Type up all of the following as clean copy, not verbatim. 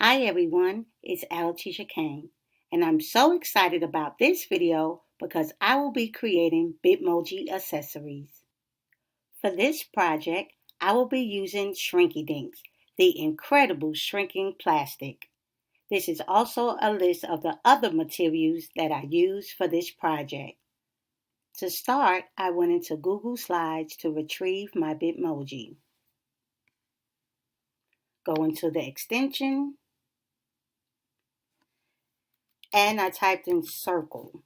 Hi everyone, it's Alatisha Kane, and I'm so excited about this video because I will be creating Bitmoji accessories. For this project, I will be using Shrinky Dinks, the incredible shrinking plastic. This is also a list of the other materials that I use for this project. To start, I went into Google Slides to retrieve my Bitmoji. Go into the extension, and I typed in circle.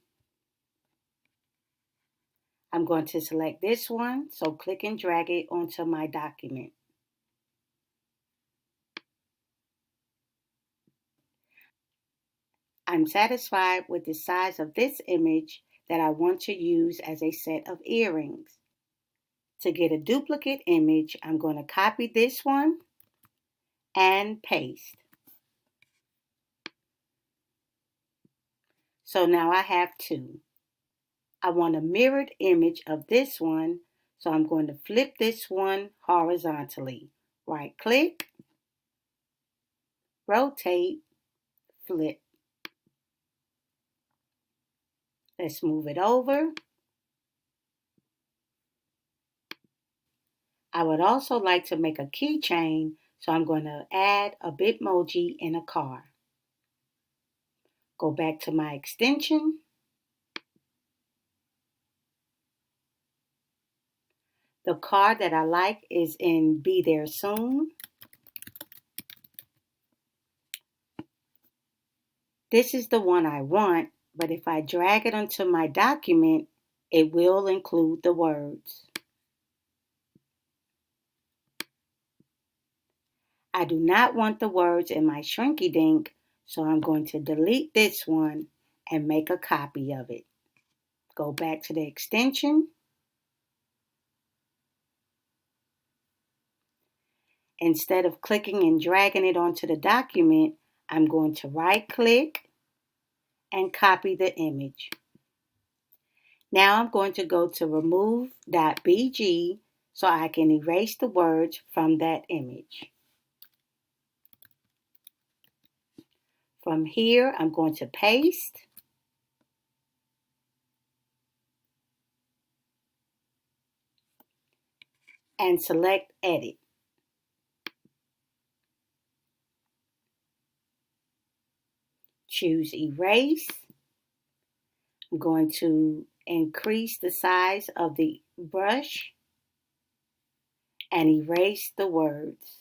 I'm going to select this one, so click and drag it onto my document. I'm satisfied with the size of this image that I want to use as a set of earrings. To get a duplicate image, I'm going to copy this one and paste. So now I have two. I want a mirrored image of this one, so I'm going to flip this one horizontally. Right click, rotate, flip. Let's move it over. I would also like to make a keychain, so I'm going to add a Bitmoji in a car. Go back to my extension. The car that I like is in Be There Soon. This is the one I want, but if I drag it onto my document, it will include the words. I do not want the words in my Shrinky Dink, so I'm going to delete this one and make a copy of it. Go back to the extension. Instead of clicking and dragging it onto the document, I'm going to right-click and copy the image. Now I'm going to go to remove.bg so I can erase the words from that image. From here, I'm going to paste and select Edit. Choose Erase. I'm going to increase the size of the brush and erase the words.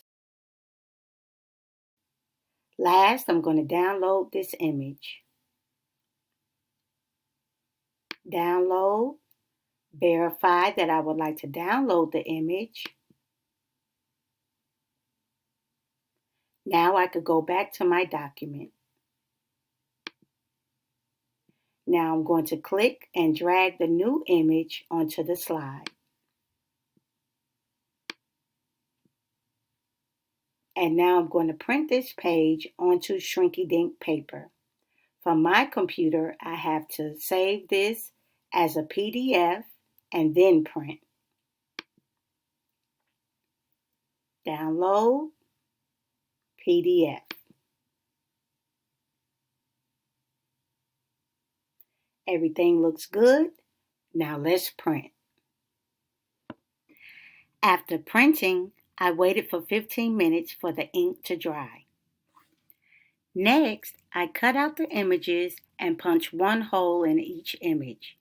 Last, I'm going to download this image. Download. Verify that I would like to download the image. Now I could go back to my document. Now I'm going to click and drag the new image onto the slide. And now I'm going to print this page onto Shrinky Dink paper. From my computer, I have to save this as a PDF and then print. Download, PDF. Everything looks good. Now let's print. After printing, I waited for 15 minutes for the ink to dry. Next, I cut out the images and punched one hole in each image.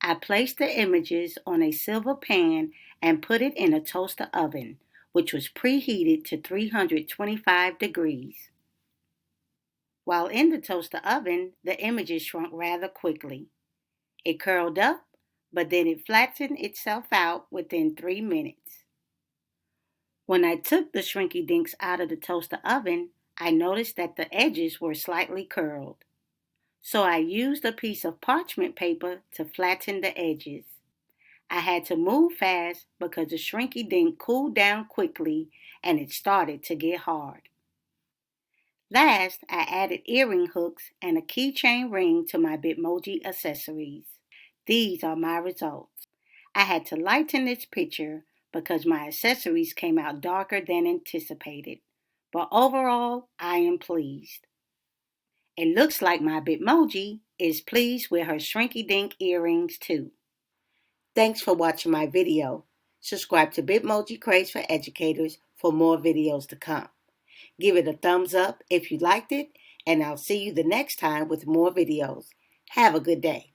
I placed the images on a silver pan and put it in a toaster oven, which was preheated to 325 degrees. While in the toaster oven, the images shrunk rather quickly. It curled up, but then it flattened itself out within 3 minutes. When I took the Shrinky Dinks out of the toaster oven, I noticed that the edges were slightly curled. So I used a piece of parchment paper to flatten the edges. I had to move fast because the Shrinky Dink cooled down quickly and it started to get hard. Last, I added earring hooks and a keychain ring to my Bitmoji accessories. These are my results. I had to lighten this picture because my accessories came out darker than anticipated. but overall, I am pleased. It looks like my Bitmoji is pleased with her Shrinky Dink earrings too. Thanks for watching my video. Subscribe to Bitmoji Craze for Educators for more videos to come. Give it a thumbs up if you liked it, and I'll see you the next time with more videos. Have a good day.